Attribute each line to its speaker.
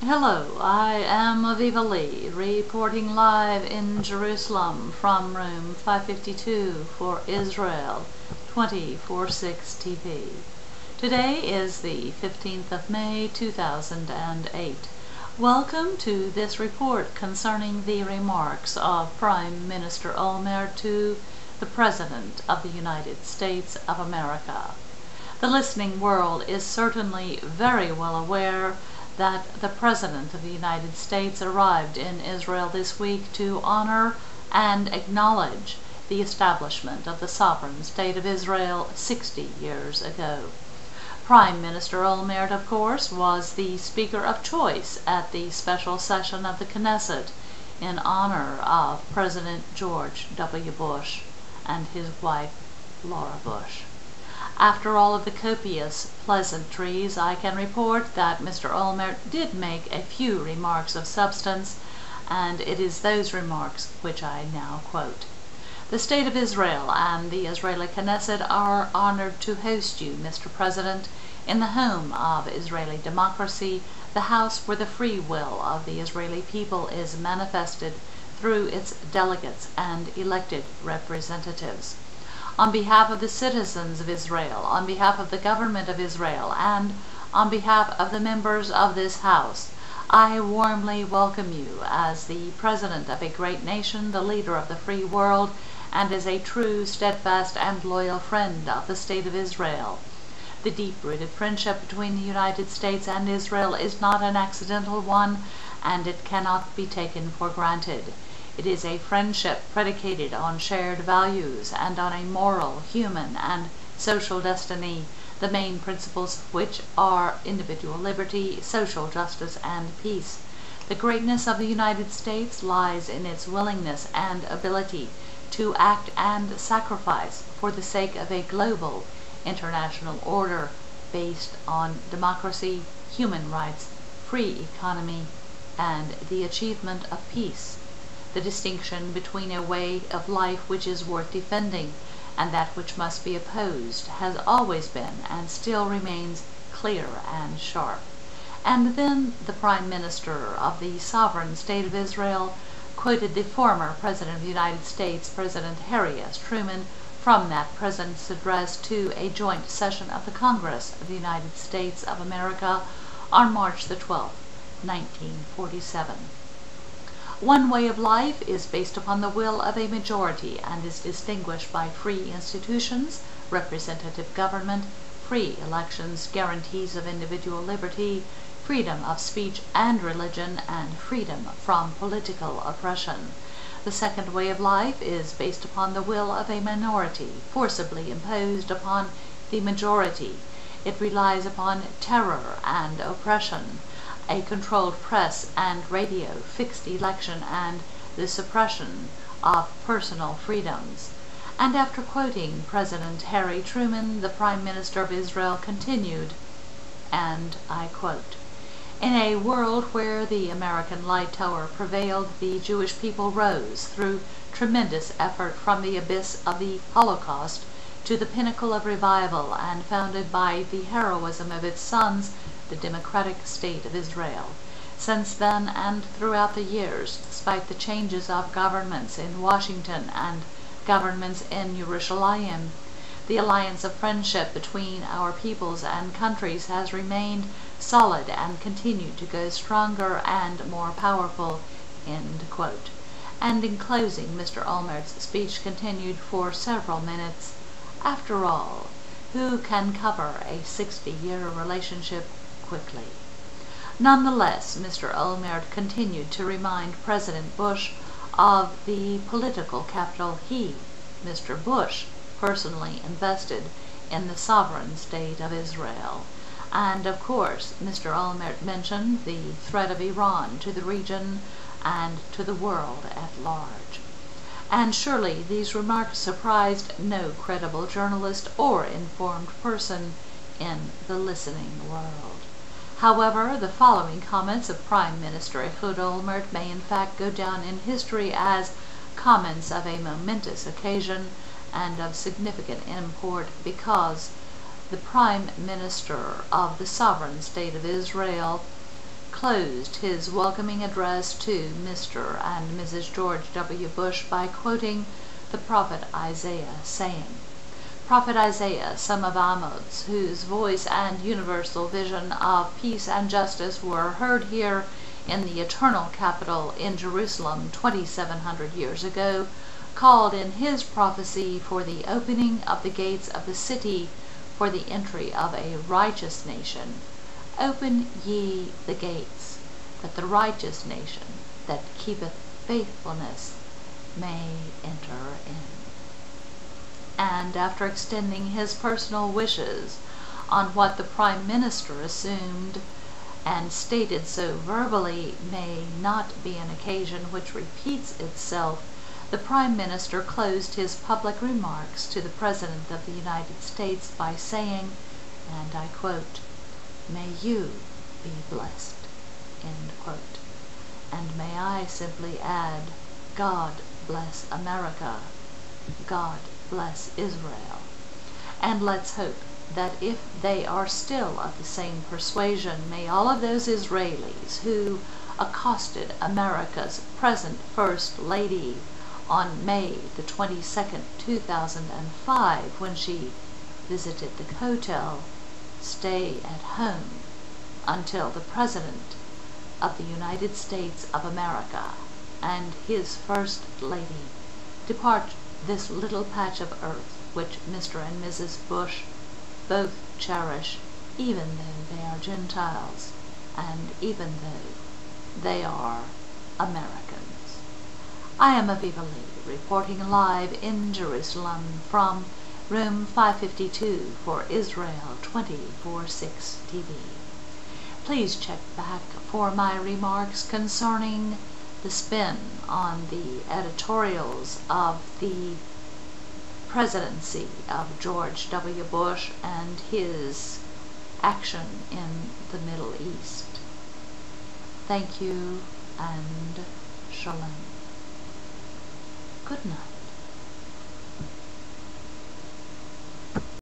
Speaker 1: Hello, I am Aviva Lee, reporting live in Jerusalem from room 552 for Israel 24/6 TV. Today is the 15th of May 2008. Welcome to this report concerning the remarks of Prime Minister Olmert to the President of the United States of America. The listening world is certainly very well aware that the President of the United States arrived in Israel this week to honor and acknowledge the establishment of the sovereign state of Israel 60 years ago. Prime Minister Olmert, of course, was the speaker of choice at the special session of the Knesset in honor of President George W. Bush and his wife Laura Bush. After all of the copious pleasantries, I can report that Mr. Olmert did make a few remarks of substance, and it is those remarks which I now quote. The State of Israel and the Israeli Knesset are honored to host you, Mr. President, in the home of Israeli democracy, the house where the free will of the Israeli people is manifested through its delegates and elected representatives. On behalf of the citizens of Israel, on behalf of the government of Israel, and on behalf of the members of this House, I warmly welcome you as the President of a great nation, the leader of the free world, and as a true, steadfast, and loyal friend of the State of Israel. The deep-rooted friendship between the United States and Israel is not an accidental one, and it cannot be taken for granted. It is a friendship predicated on shared values and on a moral, human, and social destiny, the main principles of which are individual liberty, social justice, and peace. The greatness of the United States lies in its willingness and ability to act and sacrifice for the sake of a global international order based on democracy, human rights, free economy, and the achievement of peace. The distinction between a way of life which is worth defending and that which must be opposed has always been and still remains clear and sharp. And then the Prime Minister of the sovereign state of Israel quoted the former President of the United States, President Harry S. Truman, from that President's address to a joint session of the Congress of the United States of America on March the 12th, 1947. One way of life is based upon the will of a majority and is distinguished by free institutions, representative government, free elections, guarantees of individual liberty, freedom of speech and religion, and freedom from political oppression. The second way of life is based upon the will of a minority, forcibly imposed upon the majority. It relies upon terror and oppression, a controlled press and radio, fixed election, and the suppression of personal freedoms. And after quoting President Harry Truman, the Prime Minister of Israel continued, and I quote, "In a world where the American light tower prevailed, the Jewish people rose through tremendous effort from the abyss of the Holocaust to the pinnacle of revival and founded by the heroism of its sons, the democratic state of Israel. Since then and throughout the years, despite the changes of governments in Washington and governments in Jerusalem, the alliance of friendship between our peoples and countries has remained solid and continued to go stronger and more powerful." End quote. And in closing, Mr. Olmert's speech continued for several minutes. After all, who can cover a 60-year relationship quickly? Nonetheless, Mr. Olmert continued to remind President Bush of the political capital he, Mr. Bush, personally invested in the sovereign state of Israel. And of course, Mr. Olmert mentioned the threat of Iran to the region and to the world at large. And surely these remarks surprised no credible journalist or informed person in the listening world. However, the following comments of Prime Minister Ehud Olmert may in fact go down in history as comments of a momentous occasion and of significant import, because the Prime Minister of the sovereign state of Israel closed his welcoming address to Mr. and Mrs. George W. Bush by quoting the prophet Isaiah, saying, "Prophet Isaiah, son of Amoz, whose voice and universal vision of peace and justice were heard here in the eternal capital in Jerusalem 2,700 years ago, called in his prophecy for the opening of the gates of the city for the entry of a righteous nation. Open ye the gates, that the righteous nation that keepeth faithfulness may enter in." And after extending his personal wishes on what the Prime Minister assumed and stated so verbally may not be an occasion which repeats itself, the Prime Minister closed his public remarks to the President of the United States by saying, and I quote, "May you be blessed," end quote. And may I simply add, God bless America, God bless Israel. And let's hope that if they are still of the same persuasion, may all of those Israelis who accosted America's present First Lady on May the 22nd, 2005, when she visited the hotel, stay at home until the President of the United States of America and his First Lady depart this little patch of earth which Mr. and Mrs. Bush both cherish, even though they are Gentiles and even though they are Americans. I am Aviva reporting live in Jerusalem from room 552 for Israel 24/6 TV. Please check back for my remarks concerning the spin on the editorials of the presidency of George W. Bush and his action in the Middle East. Thank you and shalom. Good night.